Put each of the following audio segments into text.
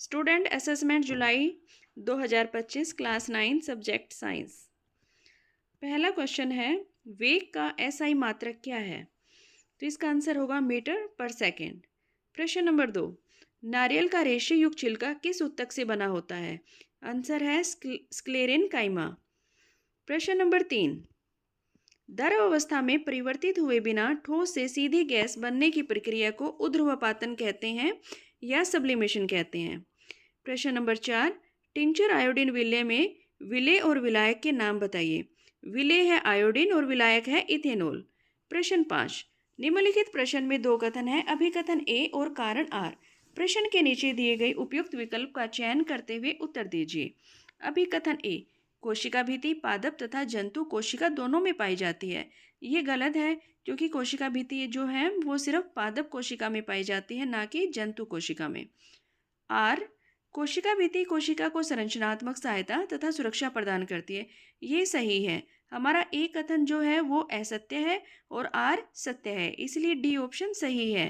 Student assessment जुलाई 2025 class 9 subject science. पहला question है, वेग का एसआई मात्रक क्या है? तो इसका आंसर होगा मीटर पर सेकेंड। प्रश्न नंबर 2, नारियल का रेशे युक्त छिलका किस उत्तक से बना होता है? आंसर है स्क्लेरेन काइमा। प्रश्न नंबर 3, द्रव अवस्था में परिवर्तित हुए बिना ठोस से सीधी गैस बनने की प्रक्रिया को ऊर्ध्वपातन कहते हैं या सब्लिमेशन कहते हैं। प्रश्न नंबर 4, टिंचर आयोडीन विलय में विलेय और विलायक के नाम बताइए। विलेय है आयोडीन और विलायक है इथेनॉल। प्रश्न 5, निम्नलिखित प्रश्न में दो कथन है, अभिकथन ए और कारण आर। प्रश्न के नीचे दिए गए उपयुक्त विकल्प का चयन करते हुए उत्तर दीजिए। अभिकथन ए, कोशिका भित्ति पादप तथा जंतु कोशिका दोनों में पाई जाती है। ये गलत है, क्योंकि कोशिका भित्ति जो है वो सिर्फ पादप कोशिका में पाई जाती है, ना कि जंतु कोशिका में। आर, कोशिका भित्ति कोशिका को संरचनात्मक सहायता तथा सुरक्षा प्रदान करती है। ये सही है। हमारा ए कथन जो है वो असत्य है और आर सत्य है, इसलिए डी ऑप्शन सही है।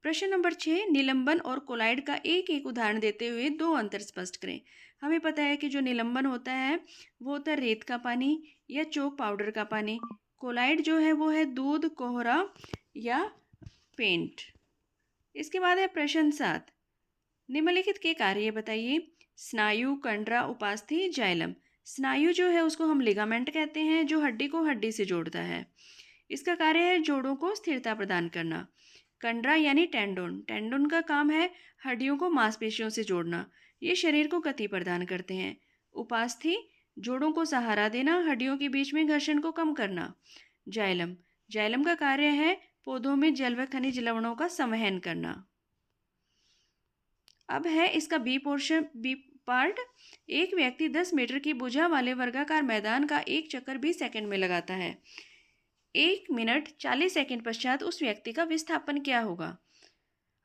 प्रश्न नंबर 6, निलंबन और कोलाइड का एक एक उदाहरण देते हुए दो अंतर स्पष्ट करें। हमें पता है कि जो निलंबन होता है वो होता है रेत का पानी या चौक पाउडर का पानी। कोलाइड जो है वो है दूध, कोहरा या पेंट। इसके बाद है प्रश्न 7, निम्नलिखित के कार्य बताइए। स्नायु, कंडरा, उपास्थि, जाइलम। स्नायु जो है उसको हम लिगामेंट कहते हैं, जो हड्डी को हड्डी से जोड़ता है। इसका कार्य है जोड़ों को स्थिरता प्रदान करना। कंडरा यानी टेंडोन, टेंडोन का काम है हड्डियों को मांसपेशियों से जोड़ना, ये शरीर को गति प्रदान करते हैं। उपास्थि, जोड़ों को सहारा देना, हड्डियों के बीच में घर्षण को कम करना। जाइलम, जाइलम का कार्य है पौधों में जल व खनिज लवणों का संवहन करना। अब है इसका बी पोर्शन, बी पार्ट। एक व्यक्ति 10 मीटर की भुजा वाले वर्गाकार मैदान का एक चक्कर 20 सेकंड में लगाता है। 1 मिनट 40 सेकंड पश्चात उस व्यक्ति का विस्थापन क्या होगा?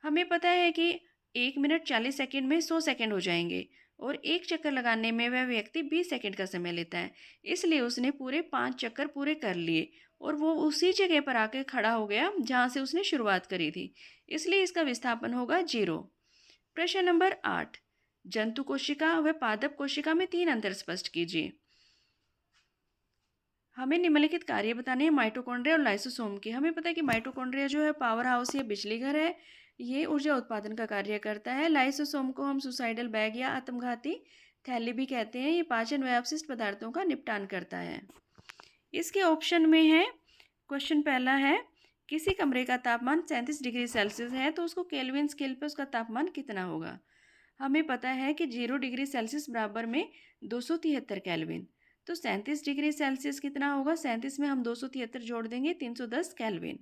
हमें पता है कि 1 मिनट 40 सेकंड में 100 सेकंड हो जाएंगे और एक चक्कर लगाने में वह व्यक्ति 20 सेकंड का समय लेता है, इसलिए उसने पूरे 5 चक्कर पूरे कर लिए और वो उसी जगह पर आकर खड़ा हो गया जहाँ से उसने शुरुआत करी थी, इसलिए इसका विस्थापन होगा 0। प्रश्न नंबर 8, जंतु कोशिका व पादप कोशिका में 3 अंतर स्पष्ट कीजिए। हमें निम्नलिखित कार्य बताने हैं माइटोकॉन्ड्रिया और लाइसोसोम के। हमें पता है कि माइटोकॉन्ड्रिया जो है पावर हाउस या बिजली घर है, ये ऊर्जा उत्पादन का कार्य करता है। लाइसोसोम को हम सुसाइडल बैग या आत्मघाती थैली भी कहते हैं, ये पाचन व अपशिष्ट पदार्थों का निपटान करता है। इसके ऑप्शन में है, क्वेश्चन पहला है, किसी कमरे का तापमान 37 डिग्री सेल्सियस है तो उसको केल्विन स्केल पर उसका तापमान कितना होगा? हमें पता है कि 0 डिग्री सेल्सियस बराबर में 273 केल्विन, तो 37 डिग्री सेल्सियस कितना होगा? 37 में हम 273 जोड़ देंगे, 310 केल्विन।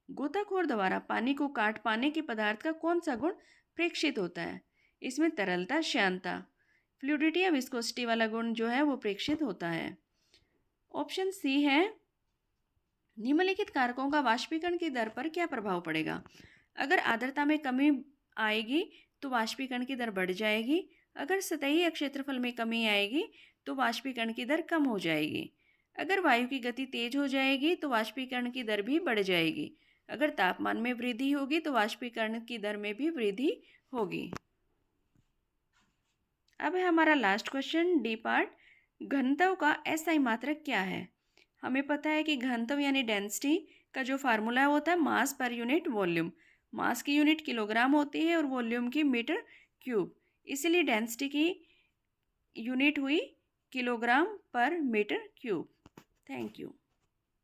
गोताखोर द्वारा पानी को काट पाने के पदार्थ का कौन सा गुण प्रेक्षित होता है? इसमें तरलता, श्यानता, फ्लूइडिटी या विस्कोसिटी वाला गुण जो है वो प्रेक्षित होता है। ऑप्शन सी है, निम्नलिखित कारकों का वाष्पीकरण की दर पर क्या प्रभाव पड़ेगा? अगर आर्द्रता में कमी आएगी तो वाष्पीकरण की दर बढ़ जाएगी। अगर सतही क्षेत्रफल में कमी आएगी तो वाष्पीकरण की दर कम हो जाएगी। अगर वायु की गति तेज हो जाएगी तो वाष्पीकरण की दर भी बढ़ जाएगी। अगर तापमान में वृद्धि होगी तो वाष्पीकरण की दर में भी वृद्धि होगी। अब है हमारा लास्ट क्वेश्चन, डी पार्ट। घनत्व का एसआई मात्रक क्या है? हमें पता है कि घनत्व यानी डेंसिटी का जो फार्मूला होता है मास पर यूनिट वॉल्यूम। मास की यूनिट किलोग्राम होती है और वॉल्यूम की मीटर क्यूब, इसीलिए डेंसिटी की यूनिट हुई किलोग्राम पर मीटर क्यूब। Thank you.